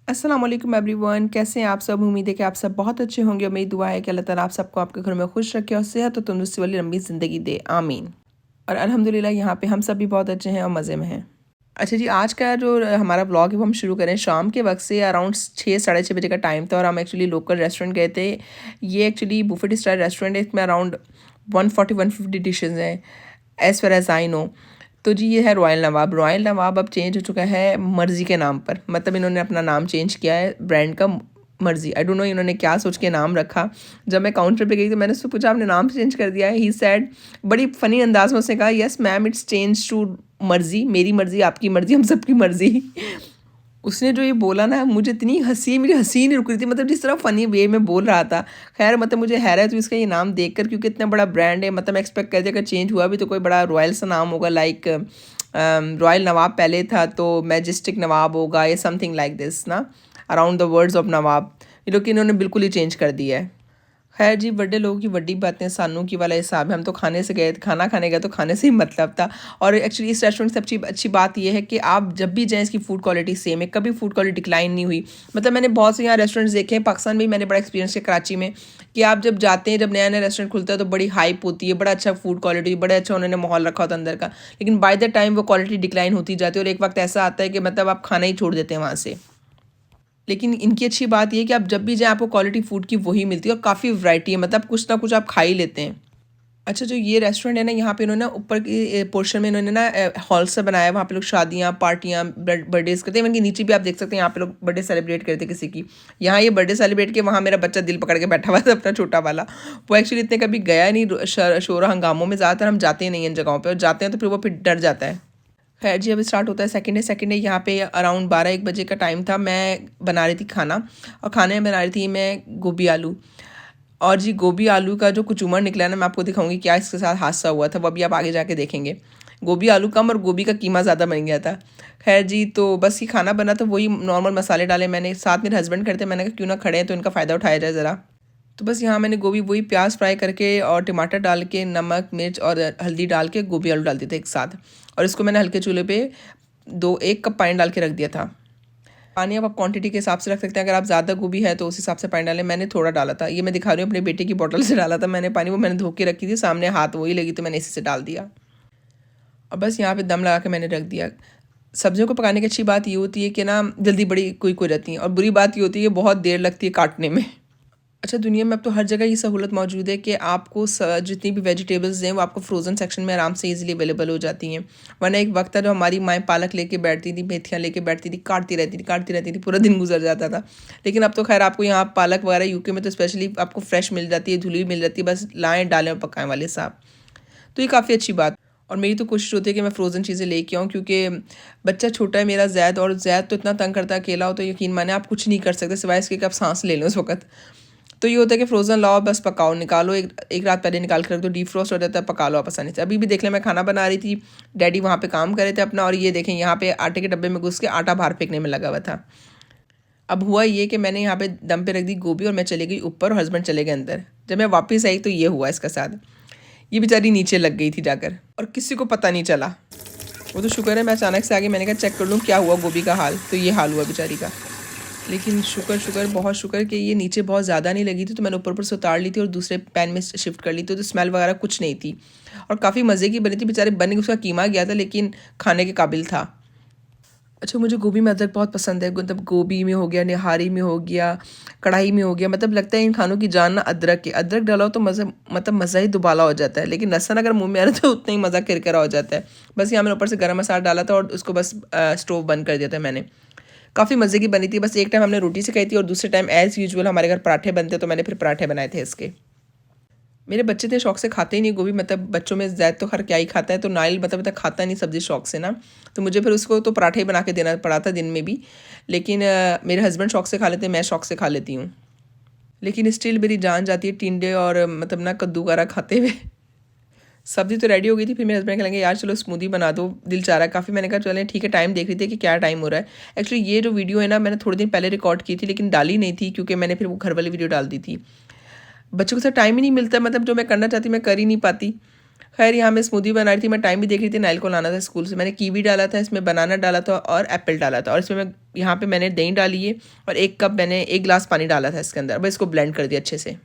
अस्सलाम वालेकुम एवरीवन, कैसे हैं आप सब। उम्मीद है कि आप सब बहुत अच्छे होंगे और मेरी दुआ है कि अल्लाह ताला आप सबको आपके घर में खुश रखे और सेहत और तंदुरुस्ती वाली लंबी ज़िंदगी दे, आमीन। और अल्हम्दुलिल्लाह यहाँ पे हम सब भी बहुत अच्छे हैं और मज़े में हैं। अच्छा जी, आज का जो हमारा व्लॉग है वो हम शुरू करें शाम के वक्त से। अराउंड 6 साढ़े 6 बजे का टाइम था और हम एक्चुअली लोकल रेस्टोरेंट गए थे। ये एक्चुअली बुफेट स्टाइल रेस्टोरेंट है। इसमें अराउंड 140-150 डिशेज़ हैं as far as I know. तो जी ये है रॉयल नवाब। रॉयल नवाब अब चेंज हो चुका है मर्ज़ी के नाम पर, मतलब इन्होंने अपना नाम चेंज किया है ब्रांड का। मर्ज़ी, आई डोंट नो इन्होंने क्या सोच के नाम रखा। जब मैं काउंटर पे गई तो मैंने उससे पूछा आपने नाम चेंज कर दिया है। ही सेड, बड़ी फ़नी अंदाज में उसने कहा, yes ma'am it's change to मर्ज़ी, मेरी मर्ज़ी आपकी मर्ज़ी हम सबकी मर्ज़ी। उसने जो ये बोला ना, मुझे इतनी हंसी, मेरी हंसी नहीं रुक रही थी, मतलब जिस तरह फ़नी वे में बोल रहा था। खैर मतलब मुझे हैरत हुई इसका ये नाम देखकर, क्योंकि इतना बड़ा ब्रांड है। मतलब मैं एक्सपेक्ट करती अगर चेंज हुआ भी तो कोई बड़ा रॉयल सा नाम होगा, लाइक रॉयल नवाब पहले था तो मैजेस्टिक नवाब होगा या समथिंग लाइक दिस ना, अराउंड द वर्ड्स ऑफ नवाब। लेकिन इन्होंने बिल्कुल ही चेंज कर दिया है। खैर जी, बड़े लोगों की बड़ी बातें, सानू की वाला हिसाब है। हम तो खाने से गए, खाना खाने गए तो खाने से ही मतलब था। और एक्चुअली इस रेस्टोरेंट से अच्छी अच्छी बात यह है कि आप जब भी जाएँ इसकी फ़ूड क्वालिटी सेम है, कभी फ़ूड क्वालिटी डिक्लाइन नहीं हुई। मतलब मैंने बहुत से यहाँ रेस्टोरेंट्स देखे हैं, पाकिस्तान में भी मैंने बड़ा एक्सपीरियंस किया कराची में, कि आप जब जाते हैं, जब नया नया रेस्टोरेंट खुलता है तो बड़ी हाइप होती है, बड़ा अच्छा फूड क्वालिटी, बड़ा अच्छा उन्होंने माहौल रखा होता है अंदर का। लेकिन बाय द टाइम वो क्वालिटी डिक्लाइन होती जाती है और एक वक्त ऐसा आता है कि मतलब आप खाना ही छोड़ देते हैं वहाँ से। लेकिन इनकी अच्छी बात ये है कि आप जब भी जाएँ आपको क्वालिटी फ़ूड की वही मिलती है और काफ़ी वैरायटी है, मतलब कुछ ना कुछ आप खा ही लेते हैं। अच्छा, जो ये रेस्टोरेंट है ना, यहाँ पे इन्होंने ऊपर की पोर्शन में इन्होंने ना हॉल सा बनाया है। वहाँ पे लोग शादियाँ, पार्टियाँ, बर्थडेज़ करते हैं। इवन के नीचे भी आप देख सकते हैं, यहाँ पे लोग बर्थडे सेलिब्रेट करते हैं किसी की। यहाँ ये बर्थडे सेलिब्रेट किया, वहाँ मेरा बच्चा दिल पकड़ के बैठा हुआ था अपना छोटा वाला। वो एक्चुअली इतने कभी गया नहीं शोर हंगामों में, ज़्यादातर हम जाते ही नहीं इन जगहों पर, और जाते हैं तो फिर वो फिर डर जाता है। खैर जी, अब स्टार्ट होता है सेकंड डे। यहाँ पे अराउंड 12-1 बजे का टाइम था। मैं बना रही थी खाना, और खाने में बना रही थी मैं गोभी आलू। और जी गोभी आलू का जो कुचूमर निकला है ना, मैं आपको दिखाऊंगी क्या इसके साथ हादसा हुआ था, वो अभी आप आगे जाके देखेंगे। गोभी आलू कम और गोभी का कीमा ज़्यादा बन गया था। खैर जी, तो बस ये खाना बना तो वही नॉर्मल मसाले डाले मैंने। साथ मेरे हस्बैंड करते, मैंने कहा क्यों ना खड़े हैं तो इनका फ़ायदा उठाया जाए ज़रा। तो बस यहाँ मैंने गोभी वही प्याज फ्राई करके और टमाटर डाल के, नमक मिर्च और हल्दी डाल के गोभी आलू डाल दिए थे एक साथ। और इसको मैंने हल्के चूल्हे पे 1 कप पानी डाल के रख दिया था। पानी अब आप क्वांटिटी के हिसाब से रख सकते हैं। अगर आप ज़्यादा गोभी है तो उस हिसाब से पानी डालें। मैंने थोड़ा डाला था, ये मैं दिखा रही हूँ अपने बेटे की बोतल से डाला था मैंने पानी। वो मैंने धो के रखी थी सामने, हाथ वही लगी तो मैंने इसी से डाल दिया। और बस यहाँ पे दम लगा के मैंने रख दिया। सब्जियों को पकाने की अच्छी बात ये होती है कि ना जल्दी बड़ी कोई कोई रहती है, और बुरी बात ये होती है कि बहुत देर लगती है काटने में। अच्छा, दुनिया में अब तो हर जगह ये सहूलत मौजूद है कि आपको जितनी भी वेजिटेबल्स हैं वो आपको फ्रोज़न सेक्शन में आराम से इजीली अवेलेबल हो जाती हैं। वरना एक वक्त था जो हमारी माएँ पालक लेके बैठती थी, मेथियाँ लेके बैठती थी, काटती रहती थी, पूरा दिन गुजर जाता था। लेकिन अब तो खैर आपको यहाँ पालक वगैरह यूके में तो स्पेशली आपको फ्रेश मिल जाती है, धुली हुई मिल जाती है, बस लाएँ डालें और पकाएँ वाले साहब। तो ये काफ़ी अच्छी बात। और मेरी तो कोशिश होती है कि मैं फ़्रोज़न चीज़ें लेके आऊँ, क्योंकि बच्चा छोटा है मेरा ज़ैद, और ज़ैद तो इतना तंग करता है, अकेला हो तो यकीन माने आप कुछ नहीं कर सकते सिवाय इसके कि आप सांस ले लें उस वक्त। तो ये होता है कि फ्रोज़न लाओ, बस पकाओ, निकालो, एक एक रात पहले निकाल कर रख दो, डीफ्रोस्ट हो जाता है, पका लो आप आसानी से। अभी भी देख लें, मैं खाना बना रही थी, डैडी वहाँ पे काम कर रहे थे अपना, और ये देखें यहाँ पे आटे के डब्बे में घुस के आटा बाहर फेंकने में लगा हुआ था। अब हुआ ये कि मैंने यहाँ पे दम पे रख दी गोभी और मैं चली गई ऊपर और हस्बैंड चले गए अंदर। जब मैं वापस आई तो ये हुआ इसका साथ। ये बेचारी नीचे लग गई थी जाकर और किसी को पता नहीं चला। वो तो शुक्र है मैं अचानक से आ गई, मैंने कहा चेक कर लूँ क्या हुआ गोभी का हाल, तो ये हाल हुआ बेचारी का। लेकिन शुक्र बहुत शुक्र कि ये नीचे बहुत ज़्यादा नहीं लगी थी, तो मैंने ऊपर से उतार ली थी और दूसरे पैन में शिफ्ट कर ली थी, तो स्मेल वगैरह कुछ नहीं थी और काफ़ी मज़े की बनी थी। बेचारे बन के उसका कीमा गया था लेकिन खाने के काबिल था। अच्छा, मुझे गोभी में अदरक बहुत पसंद है। मतलब गोभी में हो गया, निहारी में हो गया, कढ़ाई में हो गया, मतलब लगता है इन खानों की जान ना अदरक है। अदरक डाला हो तो मज़ा, मतलब मज़ा ही दुबाला हो जाता है। लेकिन लहसुन अगर मुंह में आ रहा है तो उतना ही मज़ा किरकिरा हो जाता है। बस यहाँ मैंने ऊपर से गरम मसाला डाला था और उसको बस स्टोव बंद कर दिया था मैंने। काफ़ी मज़े की बनी थी। बस एक टाइम हमने रोटी से खाई थी और दूसरे टाइम एज़ यूजुअल हमारे घर पराठे बनते, तो मैंने फिर पराठे बनाए थे इसके। मेरे बच्चे थे शौक से खाते ही नहीं गोभी, मतलब बच्चों में ज़ैद तो खैर क्या ही खाता है, तो नाइल मतलब तक खाता नहीं सब्ज़ी शौक से ना, तो मुझे फिर उसको तो पराठे ही बना के देना पड़ा था दिन में भी। लेकिन मेरे हस्बैंड शौक से खा लेते हैं, मैं शौक से खा लेती हूँ। लेकिन स्टिल मेरी जान जाती है टिंडे और मतलब ना कद्दू वगैरह खाते हुए। सब्ज़ी तो रेडी हो गई थी, फिर मेरे हस्बैंड कहेंगे यार चलो स्मूदी बना दो, दिल चाह रहा है काफ़ी। मैंने कहा चलें ठीक है, टाइम देख रही थी कि क्या टाइम हो रहा है। एक्चुअली ये जो वीडियो है ना, मैंने थोड़े दिन पहले रिकॉर्ड की थी लेकिन डाली नहीं थी, क्योंकि मैंने फिर वो घर वाली वीडियो डाल दी थी। बच्चों के साथ टाइम ही नहीं मिलता, मतलब जो मैं करना चाहती मैं कर ही नहीं पाती। खैर यहाँ मैं स्मूदी बना रही थी, मैं टाइम भी देख रही थी, नाइल को लाना था स्कूल से। मैंने कीवी डाला था इसमें, बनाना डाला था और एप्पल डाला था, और इसमें मैं यहाँ पे मैंने दही डाली है और 1 कप मैंने 1 गिलास पानी डाला था इसके अंदर। बस इसको ब्लेंड कर दिया अच्छे से।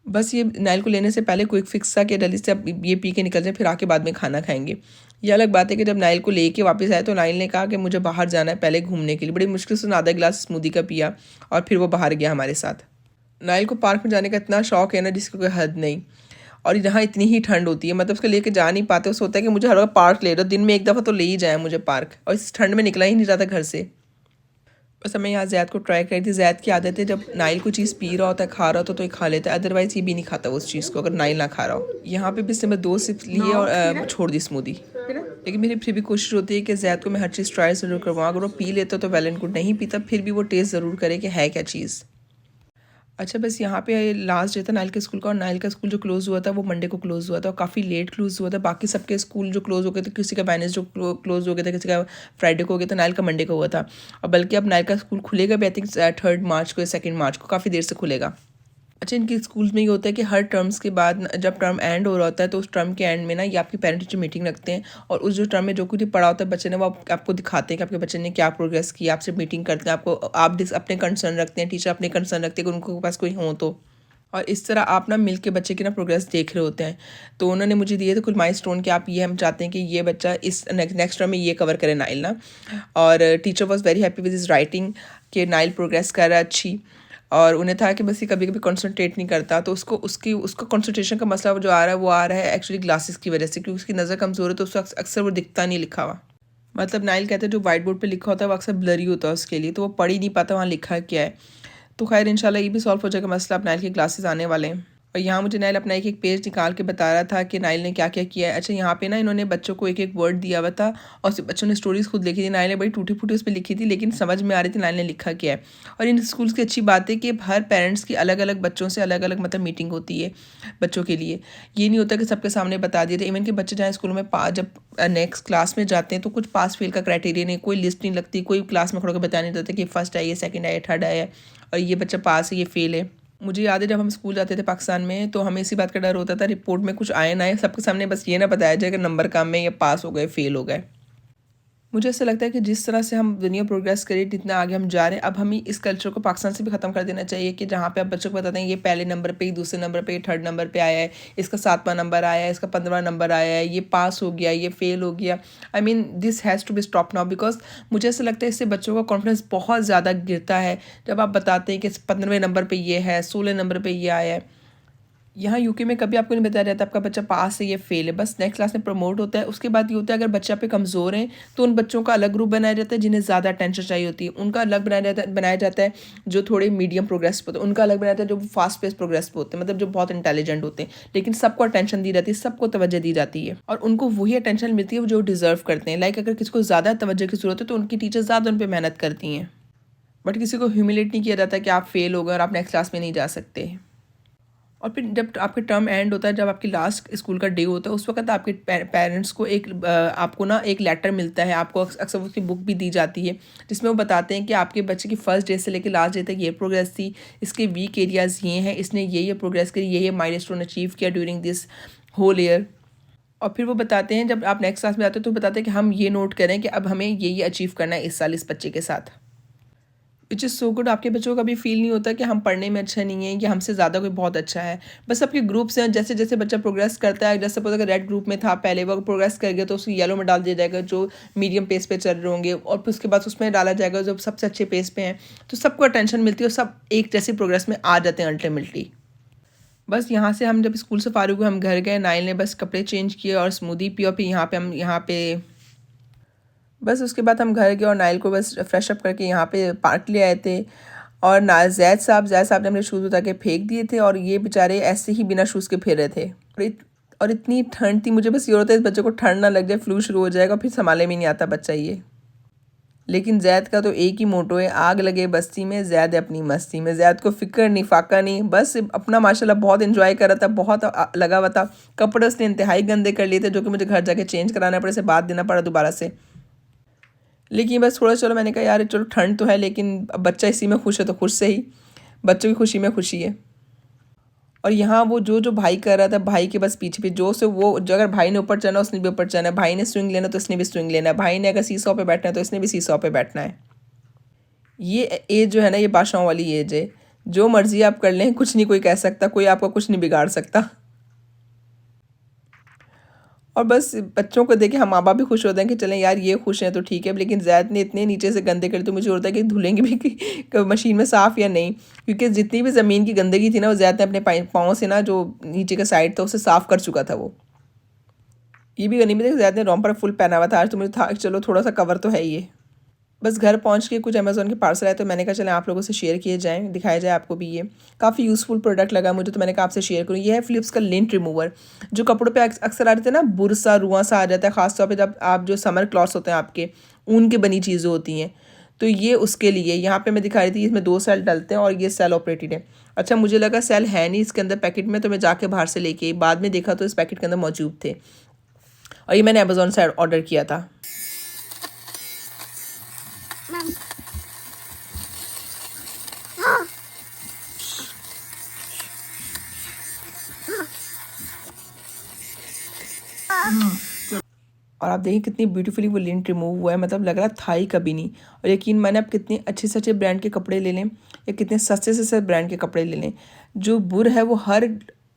बस ये नाइल को लेने से पहले क्विक फिक्स था कि जल्दी से अब ये पी के निकल जाए, फिर आके बाद में खाना खाएंगे। ये अलग बात है कि जब नाइल को लेके वापस आए तो नाइल ने कहा कि मुझे बाहर जाना है पहले घूमने के लिए। बड़ी मुश्किल से आधा गिलास स्मूदी का पिया और फिर वो बाहर गया हमारे साथ। नाइल को पार्क में जाने का इतना शौक है ना जिसकी कोई हद नहीं, और यहाँ इतनी ही ठंड होती है, मतलब उसको लेके जा नहीं पाते। उसको होता है कि मुझे हर वक्त पार्क ले रहे हो, दिन में 1 दफ़ा तो ले ही जाए मुझे पार्क, और इस ठंड में निकला ही नहीं जाता घर से। बस मैं यहाँ जैद को ट्राई करी थी। जैद की आदत है जब नाइल कोई चीज़ पी रहा होता है, खा रहा होता तो ये खा लेता है, अदरवाइज़ ये भी नहीं खाता उस चीज़ को अगर नाइल ना खा रहा हो। यहाँ पे भी इसने मैं 2 सिप लिए और छोड़ दी स्मूदी। लेकिन मेरी फिर भी कोशिश होती है कि जैद को मैं हर चीज़ ट्राई ज़रूर करवाऊँ। अगर वो पी लेता तो वेल एंड गुड, नहीं पीता फिर भी वो टेस्ट ज़रूर करे कि है क्या चीज़। अच्छा, बस यहाँ पे लास्ट डे था नाइल के स्कूल का, और नाइल का स्कूल जो क्लोज़ हुआ था वो मंडे को क्लोज़ हुआ था, और काफ़ी लेट क्लोज़ हुआ था। बाकी सबके स्कूल जो क्लोज़ हो गए थे, किसी का वेडनेसडे जो क्लोज़ हो गया था, किसी का फ्राइडे को हो गया था, नाइल का मंडे को हुआ था। और बल्कि अब नाइल का स्कूल खुलेगा भी आई थिंक 3 मार्च को या 2 मार्च को, काफ़ी देर से खुलेगा। अच्छा, इनके स्कूल्स में ये होता है कि हर टर्म्स के बाद जब टर्म एंड हो रहा होता है तो उस टर्म के एंड में ना ये आपकी पेरेंट टीचर मीटिंग रखते हैं, और उस जो टर्म में जो कुछ पढ़ा होता है बच्चे ने वो आपको दिखाते हैं कि आपके बच्चे ने क्या प्रोग्रेस किया। आपसे मीटिंग करते हैं, आपको आप अपने कंसर्न रखते हैं, टीचर अपने कंसर्न रखते हैं कि उनके पास कोई हो तो। और इस तरह आप ना मिल के बच्चे की ना प्रोग्रेस देख रहे होते हैं। तो उन्होंने मुझे दिए थे कुछ माइलस्टोन कि आप ये हम चाहते हैं कि ये बच्चा इस नेक्स्ट टर्म में ये कवर करे नाइल ना। और teacher was very happy with his writing कि नाइल प्रोग्रेस कर रहा है अच्छी। और उन्हें था कि बस ये कभी कभी कॉन्सनट्रेट नहीं करता, तो उसका कॉन्सनट्रेशन का मसला जो आ रहा है वो आ रहा है एक्चुअली ग्लासेस की वजह से, क्योंकि उसकी नज़र कमज़ोर है तो उसको अक्सर वो दिखता नहीं लिखा हुआ। मतलब नाइल कहते हैं जो वाइट बोर्ड पे लिखा होता है वो अक्सर ब्लरी होता है उसके लिए, तो वो पढ़ ही नहीं पाता वहाँ लिखा क्या है। तो खैर इंशाल्लाह ये भी सॉल्व हो जाएगा मसला। अब नाइल की क्लासेस आने वाले हैं, और यहाँ मुझे नाइल अपना एक पेज निकाल के बता रहा था कि नाइल ने क्या क्या किया है। अच्छा, यहाँ पे ना इन्होंने बच्चों को एक वर्ड दिया हुआ था और बच्चों ने स्टोरीज खुद लिखी थी। नाइल ने बड़ी टूटी फूटी उस पर लिखी थी, लेकिन समझ में आ रही थी नाइल ने लिखा क्या है। और इन स्कूल्स की अच्छी बात है कि हर पेरेंट्स की अलग अलग बच्चों से अलग अलग मतलब मीटिंग होती है बच्चों के लिए। ये नहीं होता कि सबके सामने बता दिए थे। इवन के बच्चे जहाँ स्कूल में जब नेक्स्ट क्लास में जाते हैं तो कुछ पास फेल का क्राइटेरिया नहीं, कोई लिस्ट नहीं लगती, कोई क्लास में खड़ा होकर बता नहीं देता कि फर्स्ट आया, सेकंड आया, थर्ड आया और ये बच्चा पास है, ये फेल है। मुझे याद है जब हम स्कूल जाते थे पाकिस्तान में तो हमें इसी बात का डर होता था रिपोर्ट में कुछ आए ना आए, सबके सामने बस ये ना बताया जाए कि नंबर कम में, या पास हो गए, फेल हो गए। मुझे ऐसा लगता है कि जिस तरह से हम दुनिया प्रोग्रेस करें, जितना आगे हम जा रहे हैं, अब हमें इस कल्चर को पाकिस्तान से भी ख़त्म कर देना चाहिए कि जहाँ पे आप बच्चों को बताते हैं ये पहले नंबर पे, दूसरे नंबर पे, थर्ड नंबर पे आया है, इसका 7वां नंबर आया है, इसका 15वां नंबर आया है, ये पास हो गया, ये फेल हो गया। I mean this has to be stop now, because मुझे ऐसा लगता है इससे बच्चों का कॉन्फिडेंस बहुत ज़्यादा गिरता है जब आप बताते हैं कि 15वें नंबर पर ये है, 16 नंबर पर ये आया है। यहाँ यूके में कभी आपको नहीं बताया जाता आपका बच्चा पास है या फेल है, बस नेक्स्ट क्लास में प्रमोट होता है। उसके बाद ये होता है अगर बच्चा पे कमज़ोर है तो उन बच्चों का अलग ग्रुप बनाया जाता है जिन्हें ज़्यादा अटेंशन चाहिए होती है, उनका अलग बनाया जाता है। जो थोड़े मीडियम प्रोग्रेस पे होते हैं उनका अलग बनाया जाता है, जो फास्ट पेस प्रोग्रेस पे होते हैं, मतलब जो बहुत इंटेलिजेंट होते हैं। लेकिन सबको अटेंशन दी जाती है, सबको तवज्जो दी जाती है और उनको वही अटेंशन मिलती है जो डिज़र्व करते हैं। लाइक अगर किसी को ज़्यादा तवज्जो की ज़रूरत है तो उनकी टीचर ज़्यादा उन पर मेहनत करती हैं, बट किसी को ह्यूमिलेट नहीं किया जाता कि आप फेल हो गए और आप नेक्स्ट क्लास में नहीं जा सकते। और फिर जब आपके टर्म एंड होता है, जब आपकी लास्ट स्कूल का डे होता है, उस वक्त आपके पेरेंट्स को आपको ना एक लेटर मिलता है, आपको अक्सर उसकी बुक भी दी जाती है जिसमें वो बताते हैं कि आपके बच्चे की फर्स्ट डे से लेकर लास्ट डे तक ये प्रोग्रेस थी, इसके वीक एरियाज़ ये हैं, इसने ये प्रोग्रेस करी, ये माइलस्टोन अचीव किया ड्यूरिंग दिस होल ईयर। और फिर वो बताते हैं जब आप नेक्स्ट क्लास में आते हो तो बताते हैं कि हम ये नोट करें कि अब हमें ये अचीव करना है इस साल इस बच्चे के साथ, विच इज़ सो गुड। आपके बच्चों का भी फील नहीं होता कि हम पढ़ने में अच्छा नहीं है, कि हमसे ज़्यादा कोई बहुत अच्छा है। बस आपके ग्रुप्स हैं, जैसे जैसे बच्चा प्रोग्रेस करता है, जैसे सपोज अगर रेड ग्रुप में था पहले, वो प्रोग्रेस कर गया तो उसको येलो में डाल दिया जाएगा जो मीडियम पेस पे चल रहे होंगे, और फिर उसके बाद उसमें डाला जाएगा जो सबसे अच्छे पेस पे हैं। तो सबको अटेंशन मिलती है और सब एक जैसी प्रोग्रेस में आ जाते हैं अल्टीमेटली। बस यहाँ से हम जब स्कूल से फारूक हुए हम घर गए, नाइल ने बस कपड़े चेंज किए और स्मूदी पी, और फिर यहाँ पे बस उसके बाद हम घर गए और नाइल को बस फ्रेश अप करके यहाँ पे पार्क ले आए थे। और ना जैद साहब ने अपने शूज़ उतार के फेंक दिए थे और ये बेचारे ऐसे ही बिना शूज़ के फिर रहे थे। और इतनी ठंड थी, मुझे बस ये होता है इस बच्चे को ठंड ना लग जाए, फ्लू शुरू हो जाएगा, फिर संभाले में नहीं आता बच्चा ये। लेकिन जैद का तो एक ही मोटो है, आग लगे बस्ती में, जैद अपनी मस्ती में। जैद को फिक्र नहीं फाका नहीं, बस अपना माशाल्लाह बहुत इन्जॉय कर रहा था, बहुत लगा हुआ था। कपड़े उसने इंतहाई गंदे कर लिए थे जो कि मुझे घर जाके चेंज कराना पड़े, से बात देना पड़ा दोबारा से। लेकिन बस थोड़ा चलो मैंने कहा यार चलो ठंड तो है लेकिन अब बच्चा इसी में खुश है तो खुश से ही, बच्चों की खुशी में खुशी है। और यहाँ वो जो जो भाई कर रहा था, भाई के बस पीछे पीछे जो से वो जो, अगर भाई ने ऊपर चढ़ना उसने भी ऊपर चढ़ना है, भाई ने स्विंग लेना तो इसने भी स्विंग लेना है, भाई ने अगर सीसॉ पे बैठना है तो इसने भी सीसॉ पे बैठना है। ये एज जो है ना, ये बादशाहों वाली एज है। जो मर्जी आप कर लें, कुछ नहीं कोई कह सकता, कोई आपका कुछ नहीं बिगाड़ सकता। और बस बच्चों को देखे हम माँ बाप भी खुश होते हैं कि चलें यार ये खुश हैं तो ठीक है, लेकिन ज़ैद ने इतने नीचे से गंदे करे तो मुझे होता है कि धुलेंगे भी मशीन में साफ़ या नहीं, क्योंकि जितनी भी ज़मीन की गंदगी थी ना वो ज़ैद ने अपने पाँव से ना जो नीचे का साइड था उसे साफ़ कर चुका था वो। ये भी गनी में देख, ज़ैद ने रोम फुल पहना हुआ था आज, तो मुझे था चलो थोड़ा सा कवर तो है ये। बस घर पहुंच के कुछ अमेज़ोन के पार्सल आए तो मैंने कहा चले आप लोगों से शेयर किए जाएँ, दिखाया जाए आपको भी। ये काफ़ी यूज़फुल प्रोडक्ट लगा मुझे, तो मैंने कहा आपसे शेयर करूँ। ये है फ़िलिप्स का लिंट रिमूवर, जो कपड़ों पे अक्सर आ रहे थे ना, बुरसा रुआं सा आ जाता है, ख़ासतौर पे जब आप जो समर क्लॉथ्स होते हैं आपके, ऊन की बनी चीज़ें होती हैं, तो ये उसके लिए यहाँ पे मैं दिखा रही थी। इसमें 2 सेल डलते हैं और ये सेल ऑपरेटेड है। अच्छा, मुझे लगा सेल है नहीं इसके अंदर पैकेट में, तो मैं जाके बाहर से लेके आई, बाद में देखा तो इस पैकेट के अंदर मौजूद थे, और ये मैंने अमेज़ोन से ऑर्डर किया था। और आप देखिए कितनी ब्यूटीफुली वो लिंट रिमूव हुआ है, मतलब लग रहा था ही कभी नहीं। और यकीन माने आप कितने अच्छे से अच्छे ब्रांड के कपड़े ले लें या कितने सस्ते से सस्ते ब्रांड के कपड़े ले लें, जो बुर है वो हर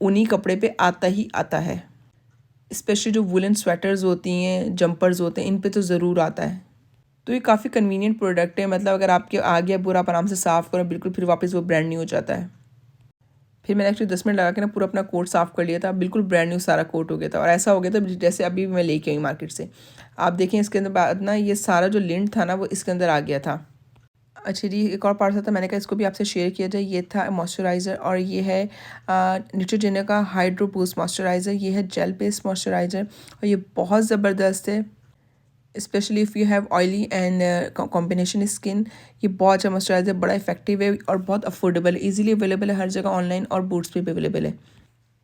ऊनी कपड़े पे आता ही आता है। स्पेशली जो वुलन स्वेटर्स होती हैं, जंपर्स होते हैं, इन पे तो ज़रूर आता है। तो ये काफ़ी कन्वीनियंट प्रोडक्ट है, मतलब अगर आपके आ गया बुर, आप आराम से साफ़ करो बिल्कुल, फिर वापस वो ब्रांड न्यू हो जाता है। फिर मैंने एक्चुअली 10 मिनट लगा के ना पूरा अपना कोट साफ़ कर लिया था, बिल्कुल ब्रांड न्यू सारा कोट हो गया था। और ऐसा हो गया था जैसे अभी मैं लेके आई मार्केट से। आप देखें इसके अंदर बाद ना ये सारा जो लिंट था ना वो इसके अंदर आ गया था। अच्छा जी, एक और पार्सल था, मैंने कहा इसको भी आपसे शेयर किया जाए। ये था मॉइस्चराइज़र, और ये है न्यूट्रोजेना का हाइड्रो बूस्ट मॉइस्चराइज़र। ये है जेल बेस्ड मॉइस्चराइज़र और ये बहुत ज़बरदस्त है, specially if you have oily and combination skin. ये बहुत अच्छा मॉइस्चराइज़र, बड़ा इफेक्टिव है और बहुत अफोर्डेबल है, ईजिली अवेलेबल है हर जगह ऑनलाइन और बूट्स पे भी अवेलेबल है।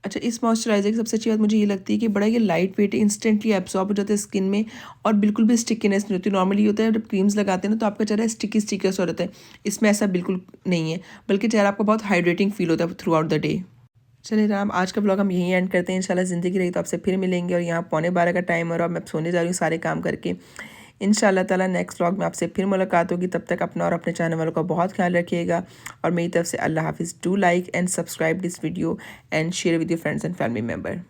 अच्छा, इस मॉइस्चराइज़र की सबसे अच्छी बात मुझे ये लगती है कि बड़ा ये लाइट वेट है, इंस्टेंटली एब्जॉर्ब हो जाता है स्किन में, और बिल्कुल भी स्टिकीनेस नहीं होती। नॉर्मली होता है जब क्रीम्स लगाते हैं ना तो आपका चेहरा स्टिकी स्टिकी सा रहता है, इसमें ऐसा बिल्कुल नहीं है, बल्कि चेहरा आपका बहुत हाइड्रेटिंग फील होता है थ्रू आउट द डे। चलिए जनाब, आज का ब्लॉग हम यहीं एंड करते हैं। इंशाल्लाह ज़िंदगी रही तो आपसे फिर मिलेंगे। और यहाँ 11:15 का टाइम और अब मैं सोने जा रही हूँ सारे काम करके। इंशाल्लाह ताला नेक्स्ट व्लॉग में आपसे फिर मुलाकात होगी। तब तक अपना और अपने चाहने वालों का बहुत ख्याल रखिएगा, और मेरी तरफ से अल्लाह हाफिज़। Do like and subscribe this video and share with your friends and family member.